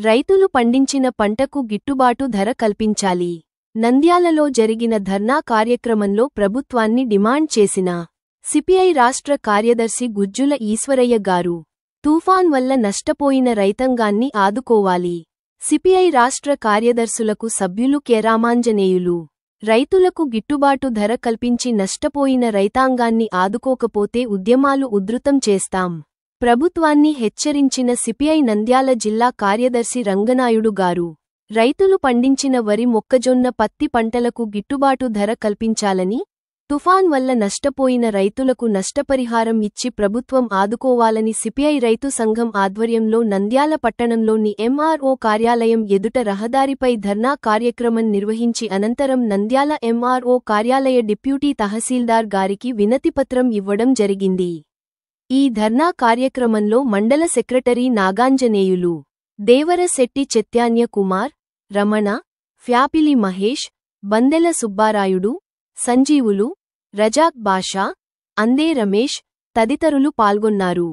రైతులు పండించిన పంటకు గిట్టుబాటు ధర కల్పించాలి. నంద్యాలలో జరిగిన ధర్నా కార్యక్రమంలో ప్రభుత్వాన్ని డిమాండ్ చేసిన సిపిఐ రాష్ట్ర కార్యదర్శి గుజ్జుల ఈశ్వరయ్య గారు తుఫాన్ వల్ల నష్టపోయిన రైతాంగాన్ని ఆదుకోవాలి. సిపిఐ రాష్ట్ర కార్యదర్శులకు సభ్యులు కె రామాంజనేయులు రైతులకు గిట్టుబాటు ధర కల్పించి నష్టపోయిన రైతాంగాన్ని ఆదుకోకపోతే ఉద్యమాలు ఉధృతం చేస్తాం ప్రభుత్వాన్ని హెచ్చరించిన సిపిఐ నంద్యాల జిల్లా కార్యదర్శి రంగనాయుడు గారు రైతులు పండించిన వరి మొక్కజొన్న పత్తి పంటలకు గిట్టుబాటు ధర కల్పించాలని, తుఫాన్ వల్ల నష్టపోయిన రైతులకు నష్టపరిహారం ఇచ్చి ప్రభుత్వం ఆదుకోవాలని సిపిఐ రైతు సంఘం ఆధ్వర్యంలో నంద్యాల పట్టణంలోని ఎంఆర్ఓ కార్యాలయం ఎదుట రహదారిపై ధర్నా కార్యక్రమం నిర్వహించి అనంతరం నంద్యాల ఎంఆర్ఓ కార్యాలయ డిప్యూటీ తహసీల్దార్ గారికి వినతిపత్రం ఇవ్వడం జరిగింది. ఈ ధర్నా కార్యక్రమంలో మండల సెక్రటరీ నాగాంజనేయులు, దేవరశెట్టి చైతన్య కుమార్, రమణ, ఫ్యాపిలి మహేష్, బందెల సుబ్బారాయుడు, సంజీవులు, రజాక్ బాషా, అందే రమేష్ తదితరులు పాల్గొన్నారు.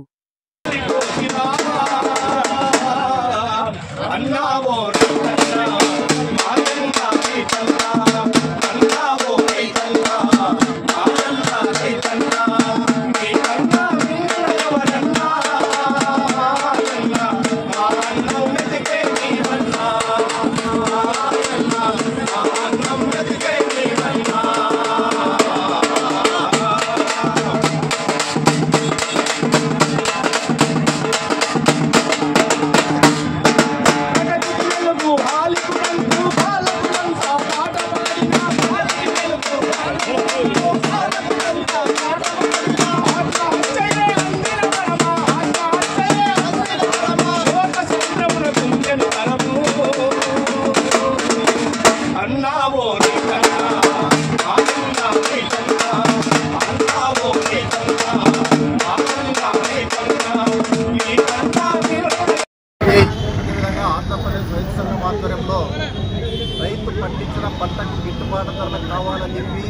రైతు పండించిన పంటకు గిట్టుబాటు ధర కావాలని చెప్పి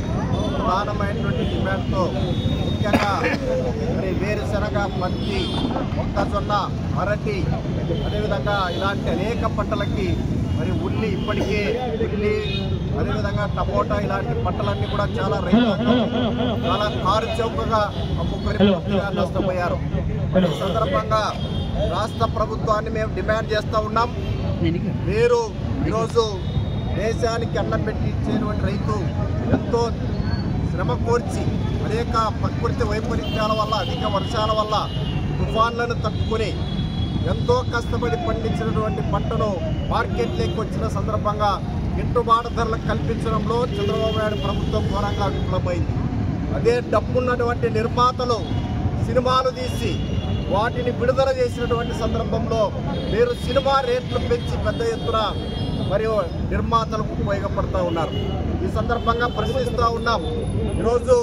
ప్రధానమైనటువంటి డిమాండ్తో ముఖ్యంగా వేరుశనగ, పత్తి, మొక్కజొన్న, అరటి, అదేవిధంగా ఇలాంటి అనేక పంటలకి ఉల్లి, ఇప్పటికే ఉల్లి, అదేవిధంగా టమోటా ఇలాంటి పంటలన్నీ కూడా చాలా రైతులు చాలా కారు చౌకగా అమ్ముకొని నష్టపోయారు. ఈ సందర్భంగా రాష్ట్ర ప్రభుత్వాన్ని మేము డిమాండ్ చేస్తూ ఉన్నాం. మీరు ఈరోజు దేశానికి అన్నం పెట్టి ఇచ్చేటువంటి రైతు ఎంతో శ్రమ కోర్చి అనేక ప్రకృతి వైపరీత్యాల వల్ల, అధిక వర్షాల వల్ల, తుఫాన్లను తట్టుకుని ఎంతో కష్టపడి పండించినటువంటి పంటను మార్కెట్లోకి వచ్చిన సందర్భంగా గిట్టుబాటు ధరలు కల్పించడంలో చంద్రబాబు నాయుడు ప్రభుత్వం ఘోరంగా విఫలమైంది. అదే డబ్బున్నటువంటి నిర్మాతలు సినిమాలు తీసి వాటిని విడుదల చేసినటువంటి సందర్భంలో మీరు సినిమా రేట్లు పెంచి పెద్ద ఎత్తున మరియు నిర్మాతలకు ఉపయోగపడుతూ ఉన్నారు. ఈ సందర్భంగా ప్రశ్నిస్తూ ఉన్నాం, ఈరోజు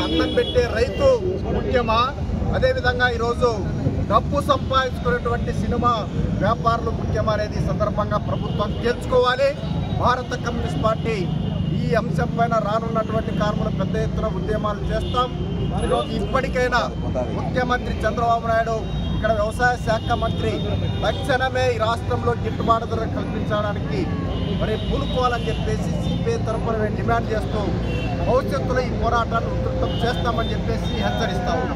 అన్నం పెట్టే రైతు ముఖ్యమా, అదేవిధంగా ఈరోజు డబ్బు సంపాదించుకునేటువంటి సినిమా వ్యాపారులు ముఖ్యమా అనేది సందర్భంగా ప్రభుత్వం తెలుసుకోవాలి. భారత కమ్యూనిస్ట్ పార్టీ ఈ అంశం పైన రానున్నటువంటి కాలంలో పెద్ద ఎత్తున ఉద్యమాలు చేస్తాం. ఈరోజు ఇప్పటికైనా ముఖ్యమంత్రి చంద్రబాబు నాయుడు, ఇక్కడ వ్యవసాయ శాఖ మంత్రి తక్షణమే ఈ రాష్ట్రంలో గిట్టుబాటు ధర కల్పించడానికి పూనుకోవాలని చెప్పేసి సిపిఐ తరఫున డిమాండ్ చేస్తూ భవిష్యత్తులో ఈ పోరాటాన్ని ఉధృతం చేస్తామని చెప్పేసి హెచ్చరిస్తాము.